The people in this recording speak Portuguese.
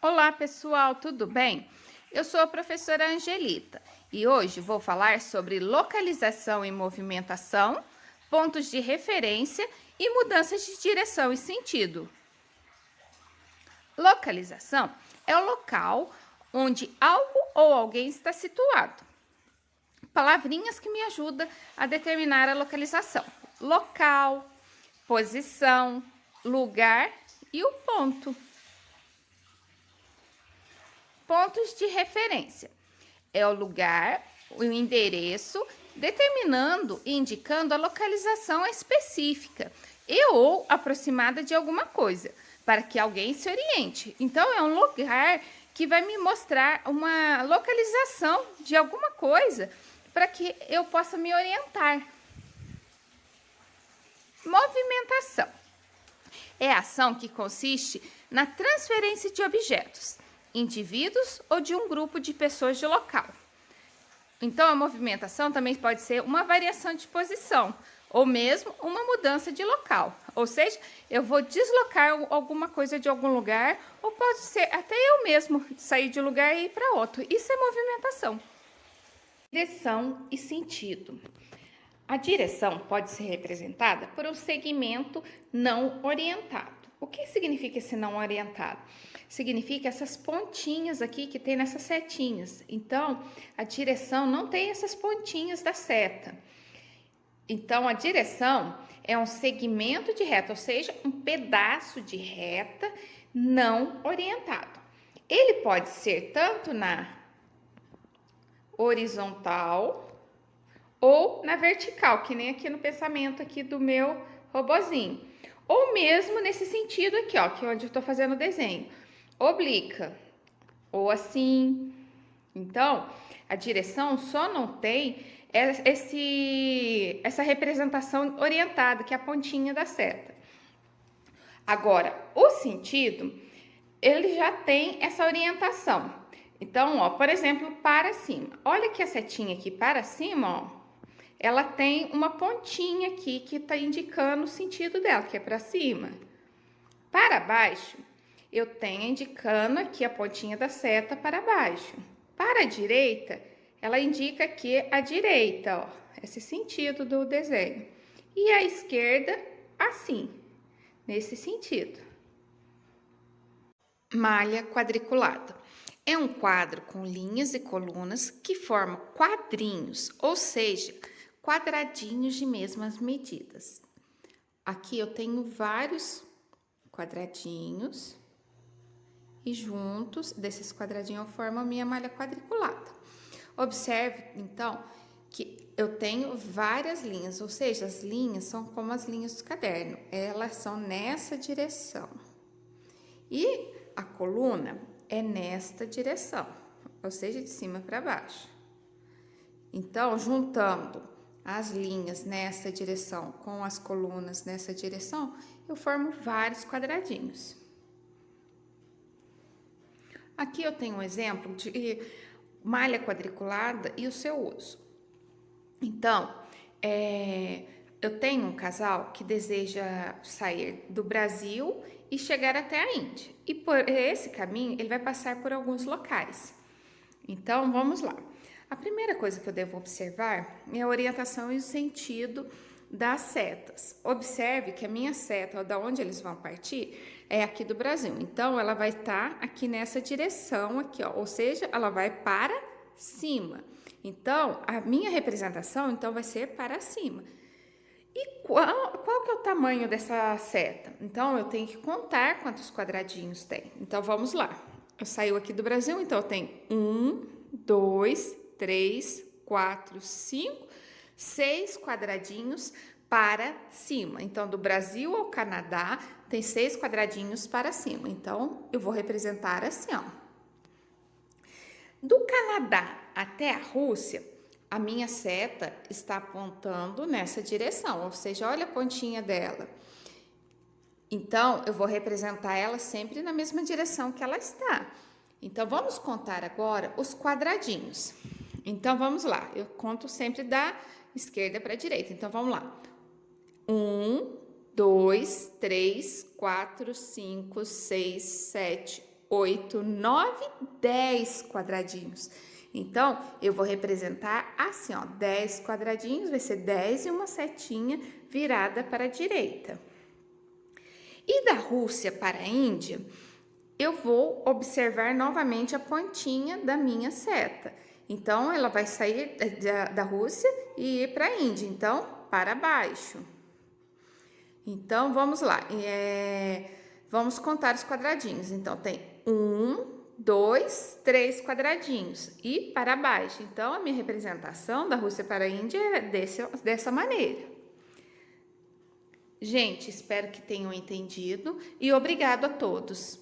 Olá, pessoal, tudo bem? Eu sou a professora Angelita e hoje vou falar sobre localização e movimentação, pontos de referência e mudanças de direção e sentido. Localização é o local onde algo ou alguém está situado. Palavrinhas que me ajudam a determinar a localização: local, posição, lugar e o ponto. Pontos de referência é o lugar, o endereço, determinando e indicando a localização específica e ou aproximada de alguma coisa, para que alguém se oriente. Então, é um lugar que vai me mostrar uma localização de alguma coisa para que eu possa me orientar. Movimentação é a ação que consiste na transferência de objetos, indivíduos ou de um grupo de pessoas de local. Então, a movimentação também pode ser uma variação de posição ou mesmo uma mudança de local. Ou seja, eu vou deslocar alguma coisa de algum lugar ou pode ser até eu mesmo sair de um lugar e ir para outro. Isso é movimentação. Direção e sentido. A direção pode ser representada por um segmento não orientado. O que significa esse não orientado? Significa essas pontinhas aqui que tem nessas setinhas. Então, a direção não tem essas pontinhas da seta. Então, a direção é um segmento de reta, ou seja, um pedaço de reta não orientado. Ele pode ser tanto na horizontal ou na vertical, que nem aqui no pensamento aqui do meu robozinho. Ou mesmo nesse sentido aqui, ó, que é onde eu tô fazendo o desenho. Oblíqua, ou assim. Então, a direção só não tem essa representação orientada, que é a pontinha da seta. Agora, o sentido, ele já tem essa orientação. Então, ó, por exemplo, para cima. Olha que a setinha aqui para cima, ó. Ela tem uma pontinha aqui que está indicando o sentido dela, que é para cima. Para baixo, eu tenho indicando aqui a pontinha da seta para baixo. Para a direita, ela indica aqui a direita, ó, esse sentido do desenho. E a esquerda, assim, nesse sentido. Malha quadriculada. É um quadro com linhas e colunas que formam quadrinhos, ou seja, quadradinhos de mesmas medidas. Aqui eu tenho vários quadradinhos e juntos desses quadradinhos eu formo a minha malha quadriculada. Observe, então, que eu tenho várias linhas, ou seja, as linhas são como as linhas do caderno, elas são nessa direção. E a coluna é nesta direção, ou seja, de cima para baixo. Então, juntando as linhas nessa direção com as colunas nessa direção, eu formo vários quadradinhos. Aqui eu tenho um exemplo de malha quadriculada e o seu uso. Então, eu tenho um casal que deseja sair do Brasil e chegar até a Índia. E por esse caminho, ele vai passar por alguns locais. Então, vamos lá. A primeira coisa que eu devo observar é a orientação e o sentido das setas. Observe que a minha seta, da onde eles vão partir, é aqui do Brasil. Então, ela vai estar aqui nessa direção aqui, ó, ou seja, ela vai para cima. Então, a minha representação, então, vai ser para cima. E qual que é o tamanho dessa seta? Então, eu tenho que contar quantos quadradinhos tem. Então, vamos lá. Eu saio aqui do Brasil, então, eu tenho 1, 2, 3, 4, 5, 6 quadradinhos para cima. Então, do Brasil ao Canadá, tem 6 quadradinhos para cima. Então, eu vou representar assim, ó. Do Canadá até a Rússia, a minha seta está apontando nessa direção, ou seja, olha a pontinha dela. Então, eu vou representar ela sempre na mesma direção que ela está. Então, vamos contar agora os quadradinhos. Então, vamos lá. Eu conto sempre da esquerda para a direita. Então, vamos lá. 1, 2, 3, 4, 5, 6, 7, 8, 9, 10 quadradinhos. Então, eu vou representar assim, ó, 10 quadradinhos, vai ser 10 e uma setinha virada para a direita. E da Rússia para a Índia, eu vou observar novamente a pontinha da minha seta. Então, ela vai sair da Rússia e ir para a Índia, então, para baixo. Então, vamos lá, vamos contar os quadradinhos. Então, tem 1, 2, 3 quadradinhos e para baixo. Então, a minha representação da Rússia para a Índia é dessa maneira. Gente, espero que tenham entendido e obrigado a todos.